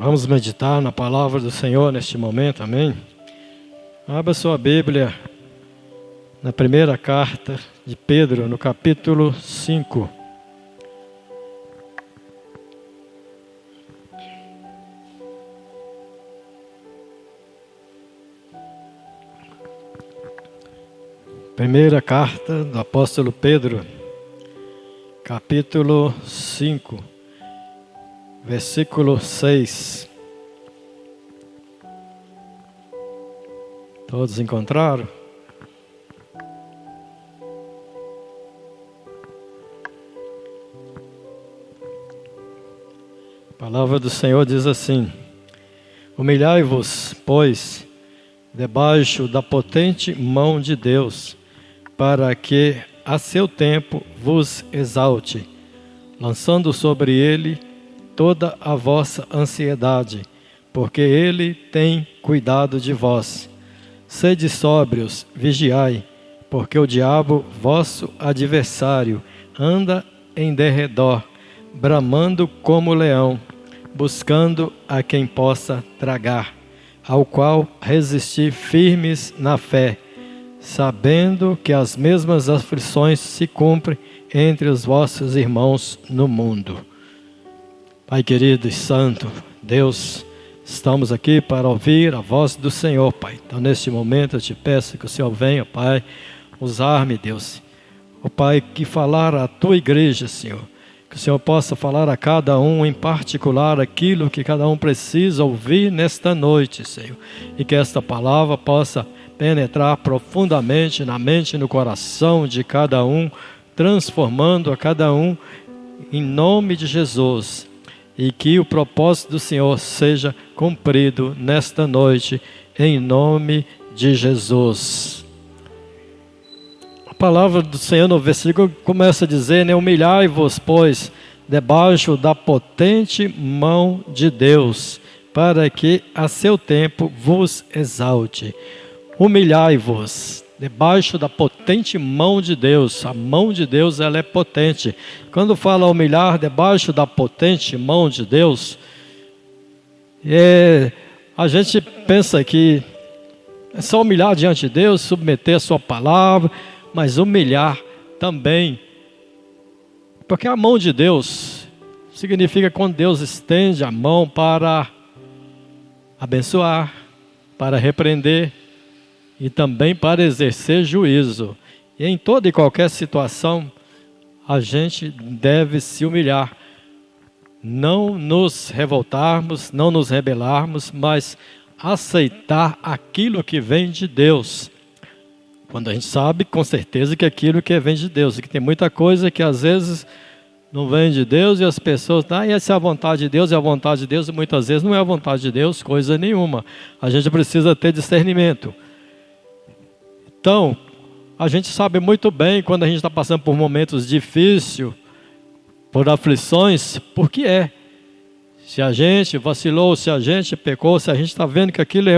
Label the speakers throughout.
Speaker 1: Vamos meditar na palavra do Senhor neste momento, amém? Abra sua Bíblia na primeira carta de Pedro, no capítulo 5. Primeira carta do apóstolo Pedro, capítulo 5, versículo 6. Todos encontraram? A palavra do Senhor diz assim: humilhai-vos, pois, debaixo da potente mão de Deus, para que a seu tempo vos exalte, lançando sobre ele toda a vossa ansiedade, porque ele tem cuidado de vós. Sede sóbrios, vigiai, porque o diabo, vosso adversário, anda em derredor, bramando como leão, buscando a quem possa tragar, ao qual resistir firmes na fé, sabendo que as mesmas aflições se cumprem entre os vossos irmãos no mundo. Pai querido e santo, Deus, estamos aqui para ouvir a voz do Senhor, Pai. Então, neste momento, eu te peço que o Senhor venha, Pai, usar-me, Deus. Ó Pai, que falar à tua igreja, Senhor. Que o Senhor possa falar a cada um em particular aquilo que cada um precisa ouvir nesta noite, Senhor. E que esta palavra possa penetrar profundamente na mente e no coração de cada um, transformando a cada um em nome de Jesus. E que o propósito do Senhor seja cumprido nesta noite, em nome de Jesus. A palavra do Senhor no versículo começa a dizer, né? Humilhai-vos, pois, debaixo da potente mão de Deus, para que a seu tempo vos exalte. Humilhai-vos debaixo da potente mão de Deus. A mão de Deus, ela é potente. Quando fala humilhar debaixo da potente mão de Deus, a gente pensa que é só humilhar diante de Deus, submeter a sua palavra, mas humilhar também, porque a mão de Deus significa quando Deus estende a mão para abençoar, para repreender, e também para exercer juízo. E em toda e qualquer situação, a gente deve se humilhar. Não nos revoltarmos, não nos rebelarmos, mas aceitar aquilo que vem de Deus. Quando a gente sabe com certeza que aquilo que vem de Deus, e que tem muita coisa que às vezes não vem de Deus, e as pessoas, essa é a vontade de Deus, é a vontade de Deus, e muitas vezes não é a vontade de Deus, coisa nenhuma. A gente precisa ter discernimento. Então, a gente sabe muito bem quando a gente está passando por momentos difíceis, por aflições, por que é. Se a gente vacilou, se a gente pecou, se a gente está vendo que aquilo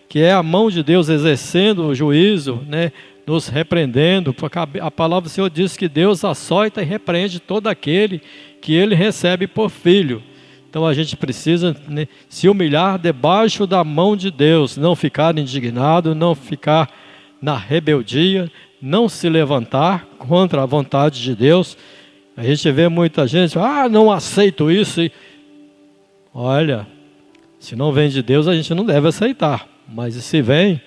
Speaker 1: que é a mão de Deus exercendo o juízo, né, nos repreendendo, porque a palavra do Senhor diz que Deus açoita e repreende todo aquele que Ele recebe por filho. Então a gente precisa, né, se humilhar debaixo da mão de Deus, não ficar indignado, não ficar na rebeldia, não se levantar contra a vontade de Deus. A gente vê muita gente, não aceito isso. Olha, se não vem de Deus, a gente não deve aceitar. Mas se vem,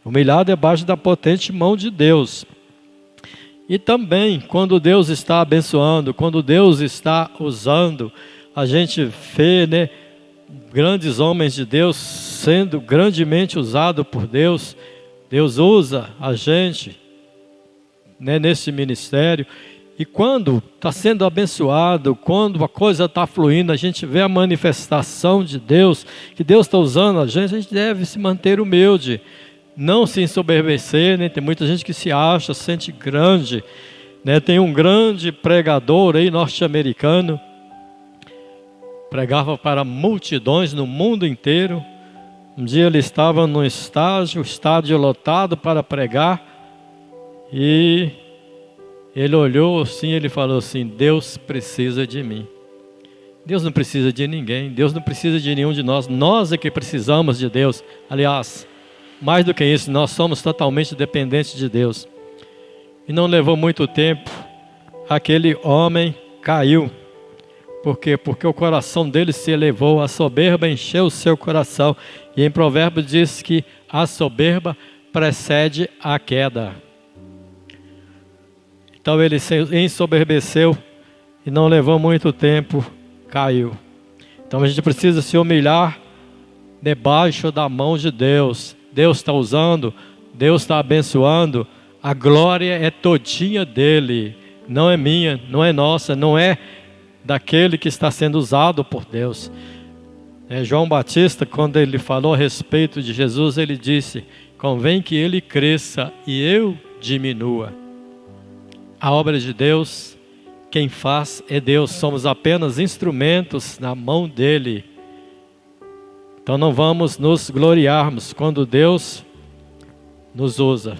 Speaker 1: humilhar debaixo da potente mão de Deus. E também, quando Deus está abençoando, quando Deus está usando, a gente vê, né, grandes homens de Deus sendo grandemente usados por Deus. Deus usa a gente, né, nesse ministério, e quando está sendo abençoado, quando a coisa está fluindo, a gente vê a manifestação de Deus, que Deus está usando a gente deve se manter humilde, não se ensoberbecer, né? Tem muita gente que se acha, se sente grande, né? Tem um grande pregador aí, norte-americano, pregava para multidões no mundo inteiro. Um dia ele estava num estádio lotado para pregar, e ele olhou assim, ele falou assim: Deus precisa de mim. Deus não precisa de ninguém, Deus não precisa de nenhum de nós, nós é que precisamos de Deus. Aliás, mais do que isso, nós somos totalmente dependentes de Deus. E não levou muito tempo, aquele homem caiu. Por quê? Porque o coração dele se elevou, a soberba encheu o seu coração. E em Provérbios diz que a soberba precede a queda. Então ele se ensoberbeceu e não levou muito tempo, caiu. Então a gente precisa se humilhar debaixo da mão de Deus. Deus está usando, Deus está abençoando. A glória é todinha dele, não é minha, não é nossa, não é daquele que está sendo usado por Deus. João Batista, quando ele falou a respeito de Jesus, ele disse: convém que ele cresça e eu diminua. A obra de Deus, quem faz é Deus, somos apenas instrumentos na mão dele. Então não vamos nos gloriarmos quando Deus nos usa.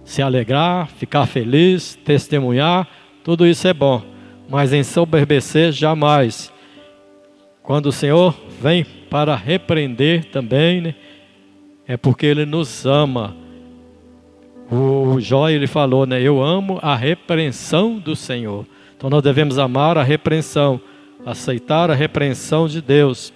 Speaker 1: Se alegrar, ficar feliz, testemunhar, tudo isso é bom. Mas ensoberbecer jamais. Quando o Senhor vem para repreender também, né, é porque Ele nos ama. O Jó, ele falou, né, eu amo a repreensão do Senhor. Então nós devemos amar a repreensão, aceitar a repreensão de Deus.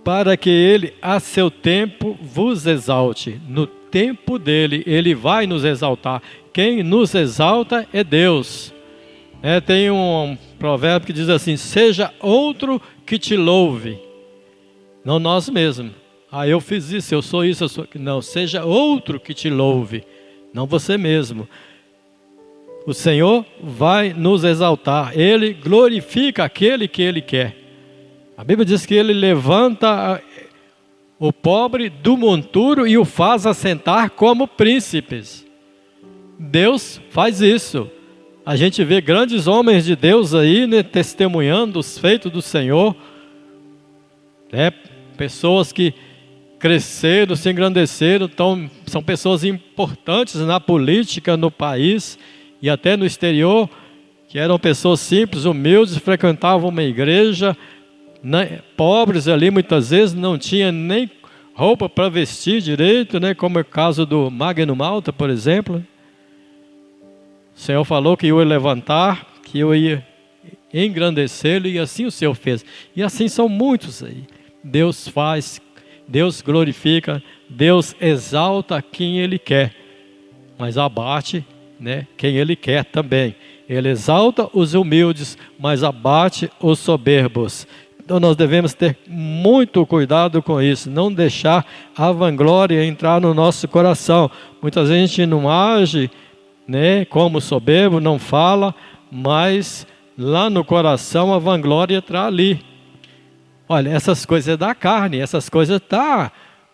Speaker 1: Para que Ele, a seu tempo, vos exalte. No tempo dele, Ele vai nos exaltar. Quem nos exalta é Deus. Tem um provérbio que diz assim: seja outro que te louve, não nós mesmos. Eu fiz isso, eu sou isso, eu sou... Não, seja outro que te louve, não você mesmo. O Senhor vai nos exaltar. Ele glorifica aquele que Ele quer. A Bíblia diz que Ele levanta o pobre do monturo e o faz assentar como príncipes. Deus faz isso. A gente vê grandes homens de Deus aí, né, testemunhando os feitos do Senhor. Pessoas que cresceram, se engrandeceram, são pessoas importantes na política, no país e até no exterior, que eram pessoas simples, humildes, frequentavam uma igreja, né, pobres ali muitas vezes, não tinha nem roupa para vestir direito, né, como é o caso do Magno Malta, por exemplo. O Senhor falou que eu ia levantar, que eu ia engrandecê-lo, e assim o Senhor fez. E assim são muitos aí. Deus faz, Deus glorifica, Deus exalta quem Ele quer, mas abate, né, quem Ele quer também. Ele exalta os humildes, mas abate os soberbos. Então nós devemos ter muito cuidado com isso, não deixar a vanglória entrar no nosso coração. Muitas vezes a gente não age, né, como soberbo, não fala, mas lá no coração a vanglória está ali. Olha, essas coisas é da carne, essas coisas tá,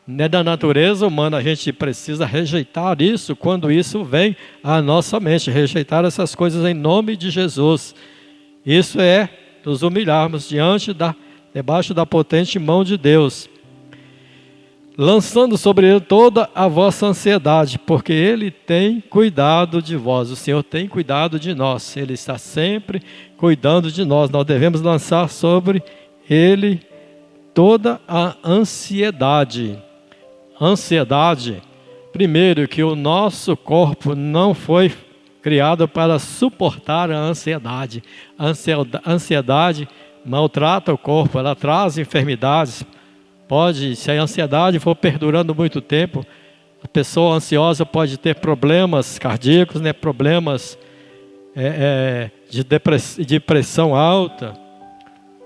Speaker 1: né, da natureza humana. A gente precisa rejeitar isso quando isso vem à nossa mente, rejeitar essas coisas em nome de Jesus. Isso é nos humilharmos debaixo da potente mão de Deus, lançando sobre Ele toda a vossa ansiedade, porque Ele tem cuidado de vós. O Senhor tem cuidado de nós, Ele está sempre cuidando de nós. Nós devemos lançar sobre Ele toda a ansiedade. Ansiedade, primeiro, que o nosso corpo não foi criado para suportar a ansiedade. Ansiedade maltrata o corpo, ela traz enfermidades. Se a ansiedade for perdurando muito tempo, a pessoa ansiosa pode ter problemas cardíacos, né, problemas de pressão alta.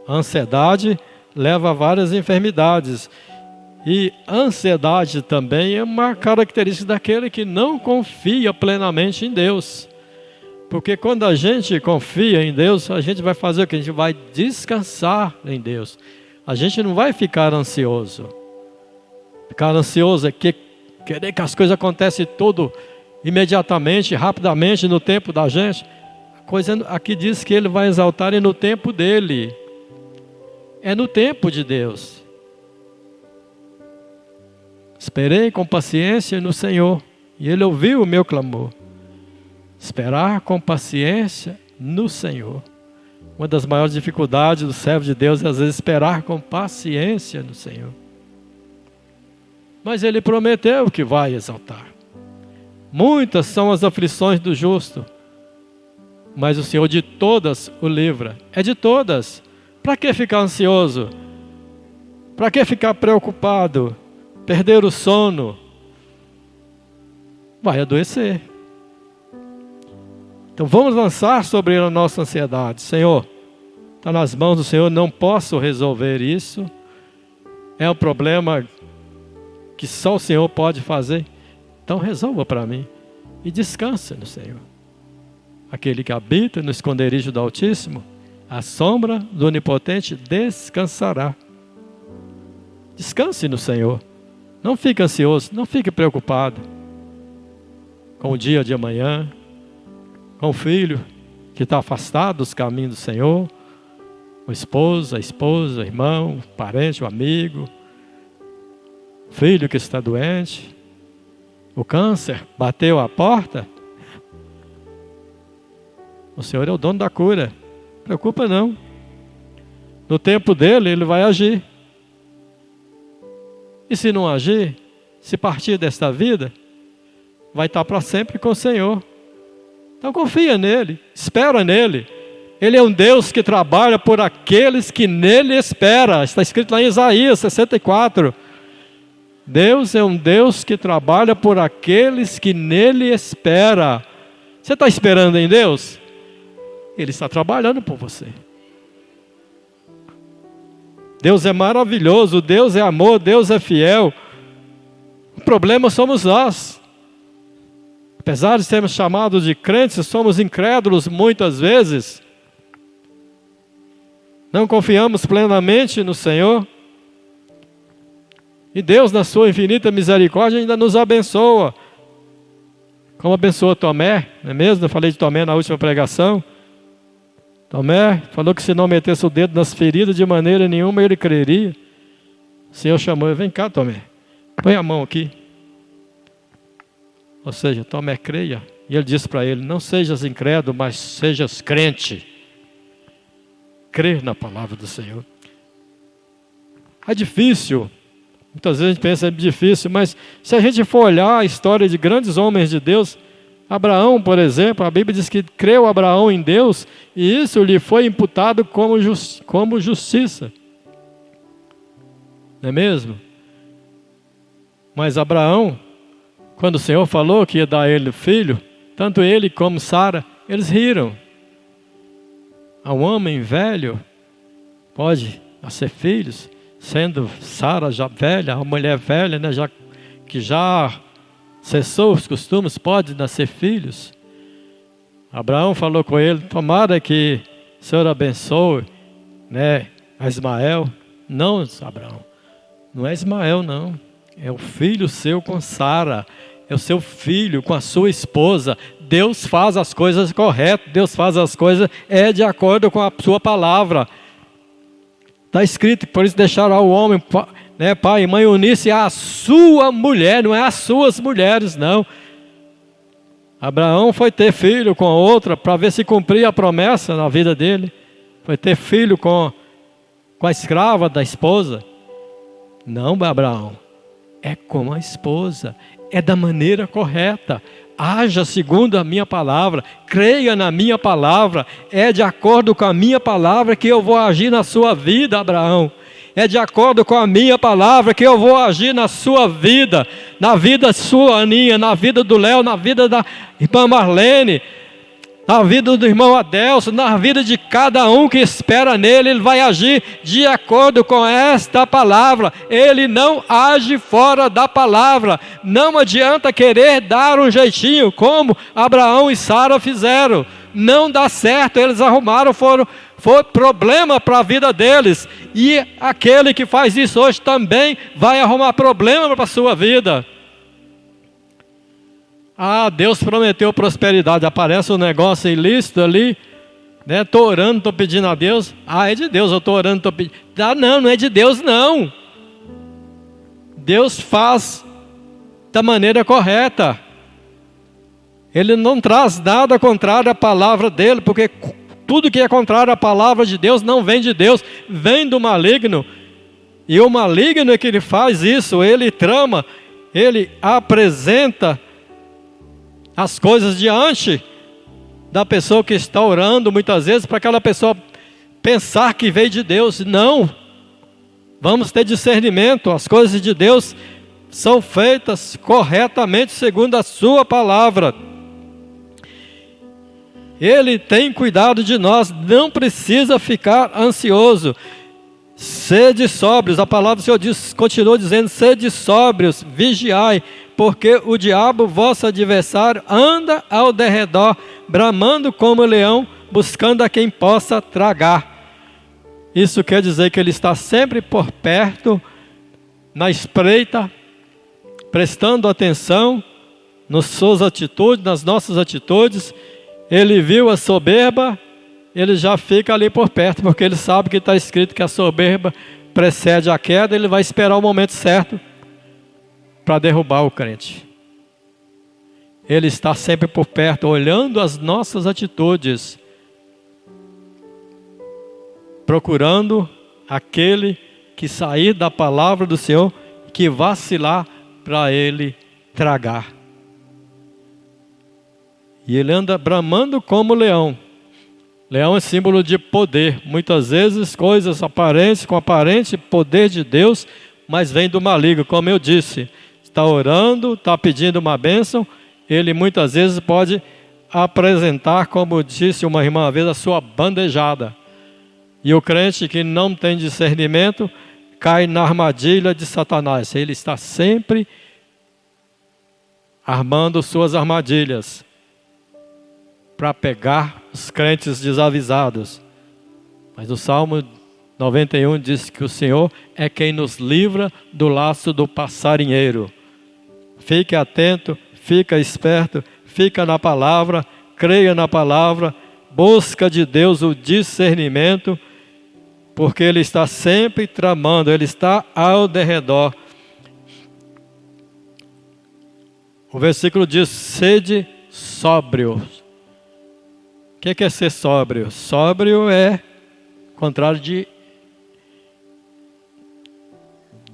Speaker 1: A ansiedade leva a várias enfermidades. E ansiedade também é uma característica daquele que não confia plenamente em Deus. Porque quando a gente confia em Deus, a gente vai fazer o que? A gente vai descansar em Deus. A gente não vai ficar ansioso. Ficar ansioso é querer que as coisas acontecem tudo imediatamente, rapidamente, no tempo da gente. A coisa aqui diz que Ele vai exaltar no tempo dEle. É no tempo de Deus. Esperei com paciência no Senhor, e Ele ouviu o meu clamor. Esperar com paciência no Senhor. Uma das maiores dificuldades do servo de Deus é às vezes esperar com paciência no Senhor. Mas Ele prometeu que vai exaltar. Muitas são as aflições do justo, mas o Senhor de todas o livra. É de todas. Para que ficar ansioso? Para que ficar preocupado? Perder o sono? Vai adoecer. Então vamos lançar sobre Ele a nossa ansiedade. Senhor, está nas mãos do Senhor, não posso resolver isso. É um problema que só o Senhor pode fazer. Então resolva para mim. E descanse no Senhor. Aquele que habita no esconderijo do Altíssimo, à sombra do Onipotente descansará. Descanse no Senhor. Não fique ansioso, não fique preocupado com o dia de amanhã, com o filho que está afastado dos caminhos do Senhor, o esposo, a esposa, o irmão, o parente, o amigo, o filho que está doente, o câncer bateu à porta. O Senhor é o dono da cura, não preocupa não. No tempo dele, Ele vai agir. E se não agir, se partir desta vida, vai estar para sempre com o Senhor. Então confia nele, espera nele. Ele é um Deus que trabalha por aqueles que nele esperam. Está escrito lá em Isaías 64. Deus é um Deus que trabalha por aqueles que nele esperam. Você está esperando em Deus? Ele está trabalhando por você. Deus é maravilhoso, Deus é amor, Deus é fiel. O problema somos nós. Apesar de sermos chamados de crentes, somos incrédulos muitas vezes. Não confiamos plenamente no Senhor. E Deus, na sua infinita misericórdia, ainda nos abençoa. Como abençoa Tomé, não é mesmo? Eu falei de Tomé na última pregação. Tomé falou que se não metesse o dedo nas feridas, de maneira nenhuma ele creria. O Senhor chamou ele: vem cá, Tomé, põe a mão aqui. Ou seja, Tomé creia. E ele disse para ele: não sejas incrédulo, mas sejas crente. Crer na palavra do Senhor. É difícil. Muitas vezes a gente pensa que é difícil, mas se a gente for olhar a história de grandes homens de Deus, Abraão, por exemplo, a Bíblia diz que creu Abraão em Deus e isso lhe foi imputado como justiça. Não é mesmo? Mas Abraão, quando o Senhor falou que ia dar a ele filho, tanto ele como Sara, eles riram. A um homem velho pode nascer filhos, sendo Sara já velha, a mulher velha, né, que já cessou os costumes, pode nascer filhos. Abraão falou com ele: tomara que o Senhor abençoe, né, a Ismael. Não, Abraão, não é Ismael não, é o filho seu com Sara, é o seu filho com a sua esposa. Deus faz as coisas corretas, Deus faz as coisas de acordo com a sua palavra. Está escrito que por isso deixará o homem, né, pai e mãe, unir-se à sua mulher, não é às suas mulheres, não. Abraão foi ter filho com a outra para ver se cumpria a promessa na vida dele. Foi ter filho com a escrava da esposa. Não, Abraão, é com a esposa, é da maneira correta. Haja segundo a minha palavra, creia na minha palavra, é de acordo com a minha palavra que eu vou agir na sua vida, Abraão. É de acordo com a minha palavra que eu vou agir na sua vida, na vida sua, Aninha, na vida do Léo, na vida da irmã Marlene, na vida do irmão Adelson, na vida de cada um que espera nele. Ele vai agir de acordo com esta palavra. Ele não age fora da palavra. Não adianta querer dar um jeitinho como Abraão e Sara fizeram. Não dá certo, eles arrumaram, foi problema para a vida deles. E aquele que faz isso hoje também vai arrumar problema para a sua vida. Ah, Deus prometeu prosperidade. Aparece um negócio ilícito ali, né? Estou orando, estou pedindo a Deus. Ah, é de Deus, eu estou orando, estou pedindo. Ah, não é de Deus não. Deus faz da maneira correta. Ele não traz nada contrário à palavra dele, porque Tudo que é contrário à palavra de Deus não vem de Deus, vem do maligno. E o maligno é que ele faz isso, ele trama, ele apresenta as coisas diante da pessoa que está orando, muitas vezes, para aquela pessoa pensar que veio de Deus. Não, vamos ter discernimento, as coisas de Deus são feitas corretamente segundo a sua palavra. Ele tem cuidado de nós, não precisa ficar ansioso. Sede sóbrios, a palavra do Senhor diz, continua dizendo, sede sóbrios, vigiai, porque o diabo, vosso adversário, anda ao derredor, bramando como leão, buscando a quem possa tragar. Isso quer dizer que ele está sempre por perto, na espreita, prestando atenção nas suas atitudes, nas nossas atitudes. Ele viu a soberba, ele já fica ali por perto, porque ele sabe que está escrito que a soberba precede a queda, ele vai esperar o momento certo para derrubar o crente. Ele está sempre por perto, olhando as nossas atitudes, procurando aquele que sair da palavra do Senhor, que vacilar, para ele tragar. E ele anda bramando como leão. Leão é símbolo de poder. Muitas vezes coisas aparentes, com aparente poder de Deus, mas vem do maligno. Como eu disse, está orando, está pedindo uma bênção, ele muitas vezes pode apresentar, como disse uma irmã uma vez, a sua bandejada. E o crente que não tem discernimento cai na armadilha de Satanás. Ele está sempre armando suas armadilhas para pegar os crentes desavisados. Mas o Salmo 91 diz que o Senhor é quem nos livra do laço do passarinheiro. Fique atento, fica esperto, fica na palavra, creia na palavra, busca de Deus o discernimento, porque Ele está sempre tramando, Ele está ao derredor. O versículo diz, sede sóbrios. O que é ser sóbrio? Sóbrio é contrário de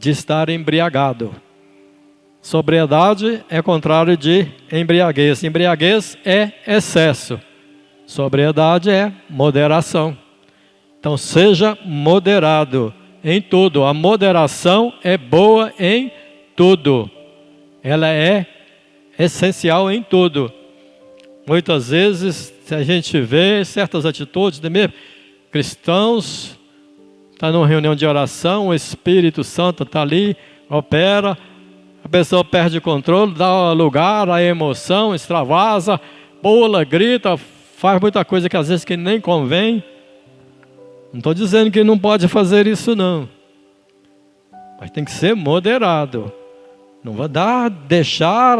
Speaker 1: estar embriagado. Sobriedade é contrário de embriaguez. Embriaguez é excesso. Sobriedade é moderação. Então seja moderado em tudo. A moderação é boa em tudo. Ela é essencial em tudo. Muitas vezes a gente vê certas atitudes de mesmo cristãos, está numa reunião de oração, o Espírito Santo está ali, opera, a pessoa perde o controle, dá lugar à emoção, extravasa, pula, grita, faz muita coisa que às vezes que nem convém. Não estou dizendo que não pode fazer isso não, mas tem que ser moderado. Não vai deixar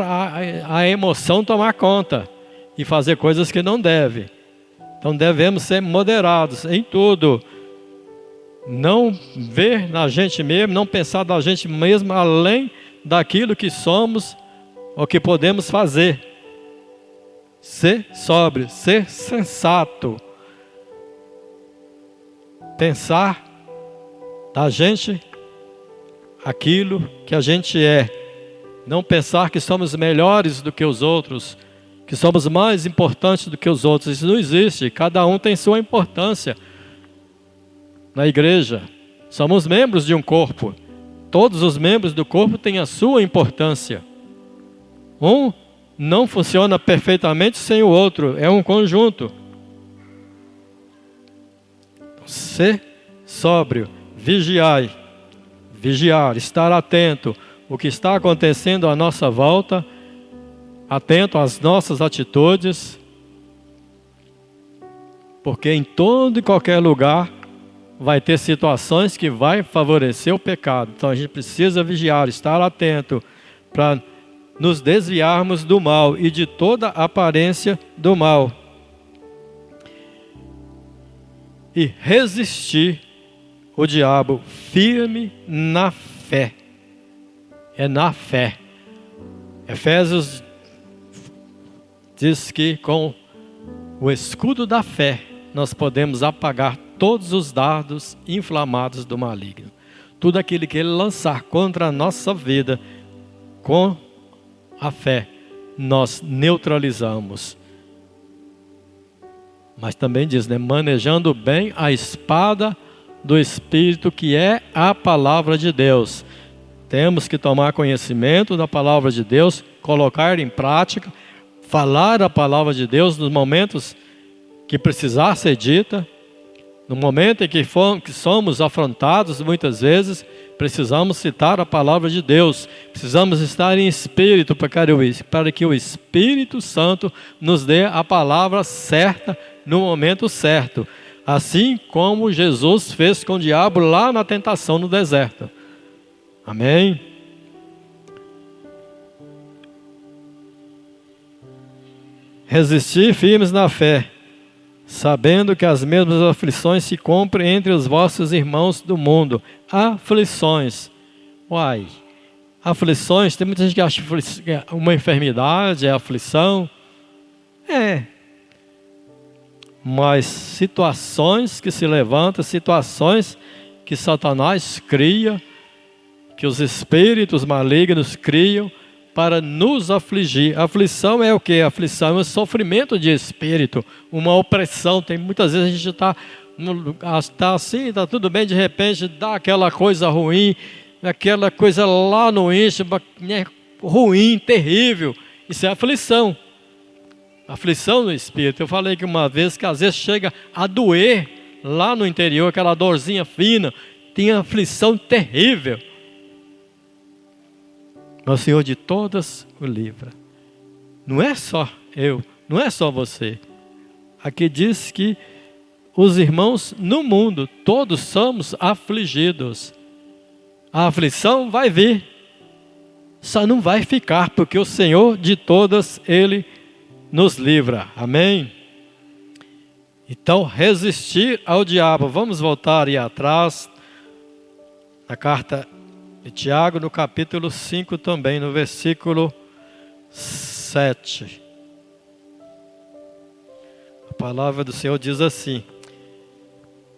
Speaker 1: a emoção tomar conta e fazer coisas que não deve. Então devemos ser moderados em tudo. Não ver na gente mesmo, não pensar da gente mesmo além daquilo que somos ou que podemos fazer. Ser sóbrio, ser sensato. Pensar da gente aquilo que a gente é. Não pensar que somos melhores do que os outros, que somos mais importantes do que os outros. Isso não existe. Cada um tem sua importância na igreja. Somos membros de um corpo. Todos os membros do corpo têm a sua importância. Um não funciona perfeitamente sem o outro. É um conjunto. Ser sóbrio, vigiar, estar atento o que está acontecendo à nossa volta, atento às nossas atitudes, porque em todo e qualquer lugar vai ter situações que vai favorecer o pecado. Então a gente precisa vigiar, estar atento para nos desviarmos do mal e de toda aparência do mal. E resistir o diabo firme na fé. É na fé. Efésios diz que com o escudo da fé nós podemos apagar todos os dardos inflamados do maligno. Tudo aquilo que ele lançar contra a nossa vida, com a fé, nós neutralizamos. Mas também diz, né? Manejando bem a espada do Espírito, que é a palavra de Deus. Temos que tomar conhecimento da palavra de Deus, colocar em prática, falar a palavra de Deus nos momentos que precisar ser dita. No momento em que somos afrontados, muitas vezes, precisamos citar a palavra de Deus. Precisamos estar em espírito para que o Espírito Santo nos dê a palavra certa no momento certo. Assim como Jesus fez com o diabo lá na tentação no deserto. Amém? Resistir firmes na fé, sabendo que as mesmas aflições se cumprem entre os vossos irmãos do mundo. Aflições. Uai, aflições, tem muita gente que acha que uma enfermidade é aflição. Mas situações que se levantam, situações que Satanás cria, que os espíritos malignos criam para nos afligir. Aflição é o quê? Aflição é um sofrimento de espírito, uma opressão. Tem muitas vezes a gente está assim, está tudo bem, de repente dá aquela coisa ruim, aquela coisa lá no íntimo, ruim, terrível. Isso é aflição. Aflição no espírito. Eu falei que uma vez que às vezes chega a doer lá no interior, aquela dorzinha fina, tem aflição terrível. Mas o Senhor de todas o livra. Não é só eu, não é só você. Aqui diz que os irmãos no mundo, todos somos afligidos. A aflição vai vir, só não vai ficar, porque o Senhor de todas, Ele nos livra. Amém? Então, resistir ao diabo. Vamos voltar aí atrás, na carta de Tiago, no capítulo 5 também, no versículo 7. A palavra do Senhor diz assim: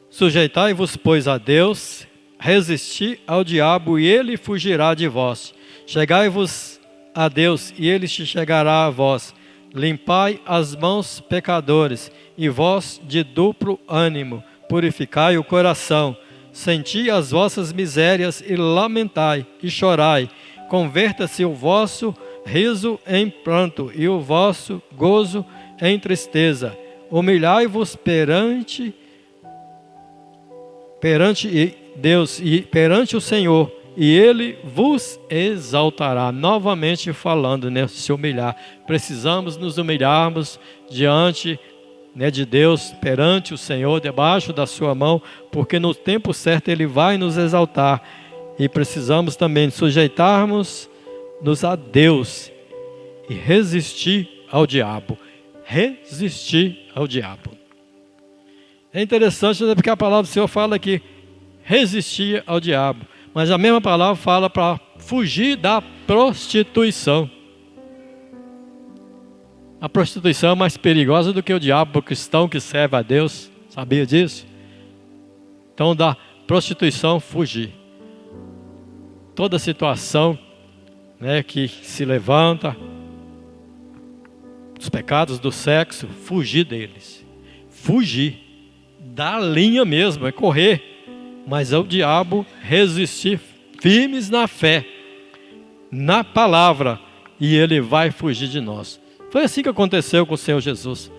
Speaker 1: sujeitai-vos, pois, a Deus, resisti ao diabo e ele fugirá de vós. Chegai-vos a Deus e ele se chegará a vós. Limpai as mãos, pecadores, e vós de duplo ânimo, purificai o coração. Senti as vossas misérias e lamentai e chorai. Converta-se o vosso riso em pranto e o vosso gozo em tristeza. Humilhai-vos perante Deus e perante o Senhor, e Ele vos exaltará. Novamente falando, né, se humilhar. Precisamos nos humilharmos diante, né, de Deus, perante o Senhor, debaixo da sua mão, porque no tempo certo Ele vai nos exaltar. E precisamos também sujeitarmos-nos a Deus e resistir ao diabo. Resistir ao diabo. É interessante, né, porque a palavra do Senhor fala que resistir ao diabo. Mas a mesma palavra fala para fugir da prostituição. A prostituição é mais perigosa do que o diabo para o cristão que serve a Deus. Sabia disso? Então, da prostituição, fugir. Toda situação, né, que se levanta, os pecados do sexo, fugir deles. Fugir. Da linha mesmo, é correr. Mas ao diabo resistir firmes na fé, na palavra, e ele vai fugir de nós. Foi assim que aconteceu com o Senhor Jesus.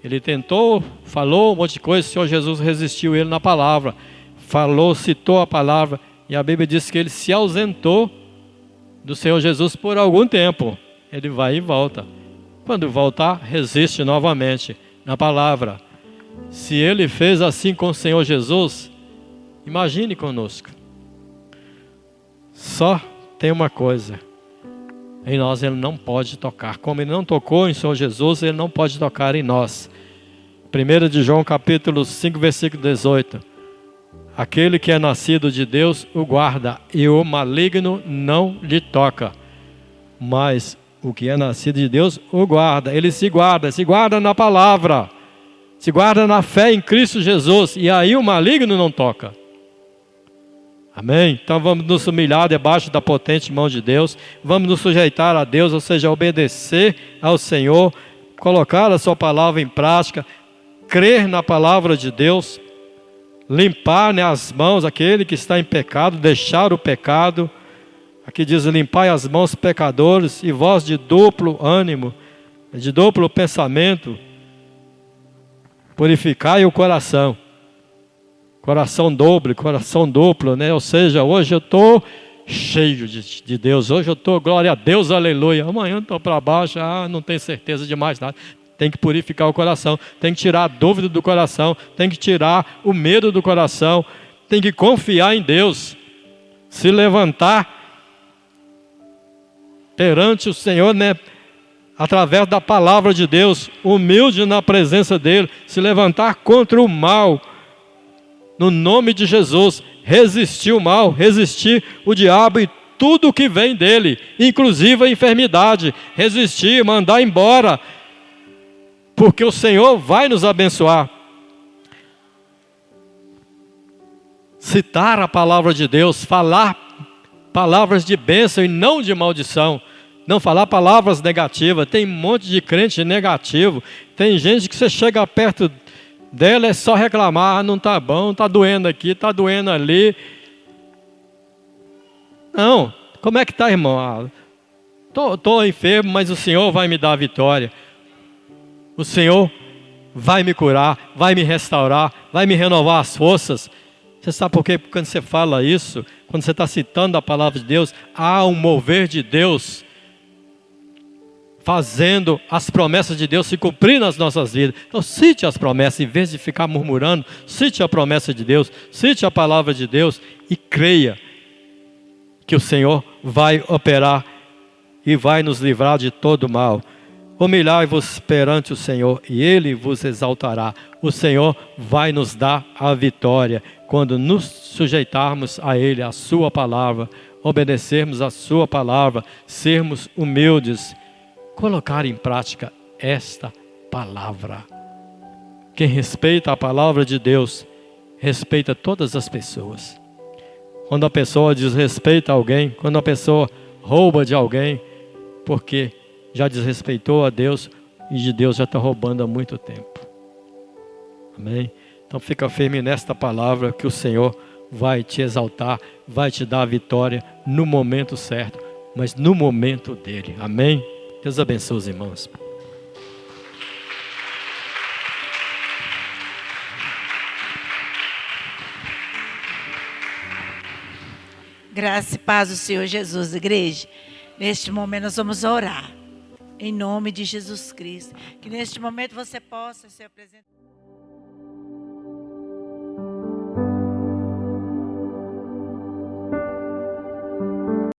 Speaker 1: Ele tentou, falou um monte de coisa, o Senhor Jesus resistiu ele na palavra. Falou, citou a palavra, e a Bíblia diz que ele se ausentou do Senhor Jesus por algum tempo. Ele vai e volta. Quando voltar, resiste novamente na palavra. Se ele fez assim com o Senhor Jesus, imagine conosco. Só tem uma coisa: em nós ele não pode tocar. Como ele não tocou em Senhor Jesus, ele não pode tocar em nós. 1 de João capítulo 5, versículo 18. Aquele que é nascido de Deus o guarda, e o maligno não lhe toca. Mas o que é nascido de Deus o guarda. Ele se guarda na palavra. se guarda na fé em Cristo Jesus, e aí o maligno não toca. Amém? Então vamos nos humilhar debaixo da potente mão de Deus, vamos nos sujeitar a Deus, ou seja, obedecer ao Senhor, colocar a sua palavra em prática, crer na palavra de Deus, limpar, né, as mãos, aquele que está em pecado, deixar o pecado. Aqui diz: limpai as mãos, pecadores, e vós de duplo ânimo, de duplo pensamento, purificai o coração. Coração duplo, né? Ou seja, hoje eu estou cheio de Deus, hoje eu estou, glória a Deus, aleluia. Amanhã eu estou para baixo, não tenho certeza de mais nada. Tem que purificar o coração, tem que tirar a dúvida do coração, tem que tirar o medo do coração, tem que confiar em Deus, se levantar perante o Senhor, né? Através da palavra de Deus, humilde na presença dEle, se levantar contra o mal, no nome de Jesus, resistir o mal, resistir o diabo e tudo que vem dele, inclusive a enfermidade, resistir, mandar embora, porque o Senhor vai nos abençoar. Citar a palavra de Deus, falar palavras de bênção e não de maldição, não falar palavras negativas. Tem um monte de crente negativo, tem gente que você chega perto dela é só reclamar: não está bom, está doendo aqui, está doendo ali. Não, como é que está, irmão? Estou enfermo, mas o Senhor vai me dar a vitória. O Senhor vai me curar, vai me restaurar, vai me renovar as forças. Você sabe por quê? Porque quando você fala isso, quando você está citando a palavra de Deus, há um mover de Deus, fazendo as promessas de Deus se cumprir nas nossas vidas. Então cite as promessas, em vez de ficar murmurando, cite a promessa de Deus, cite a palavra de Deus e creia que o Senhor vai operar e vai nos livrar de todo mal. Humilhai-vos perante o Senhor e Ele vos exaltará. O Senhor vai nos dar a vitória quando nos sujeitarmos a Ele, a sua palavra, obedecermos a sua palavra, sermos humildes, colocar em prática esta palavra. Quem respeita a palavra de Deus, respeita todas as pessoas. Quando a pessoa desrespeita alguém, quando a pessoa rouba de alguém, porque já desrespeitou a Deus e de Deus já está roubando há muito tempo. Amém? Então fica firme nesta palavra que o Senhor vai te exaltar, vai te dar a vitória no momento certo, mas no momento dele. Amém? Deus abençoe os irmãos.
Speaker 2: Graça e paz do Senhor Jesus, igreja. Neste momento nós vamos orar. Em nome de Jesus Cristo. Que neste momento você possa se apresentar.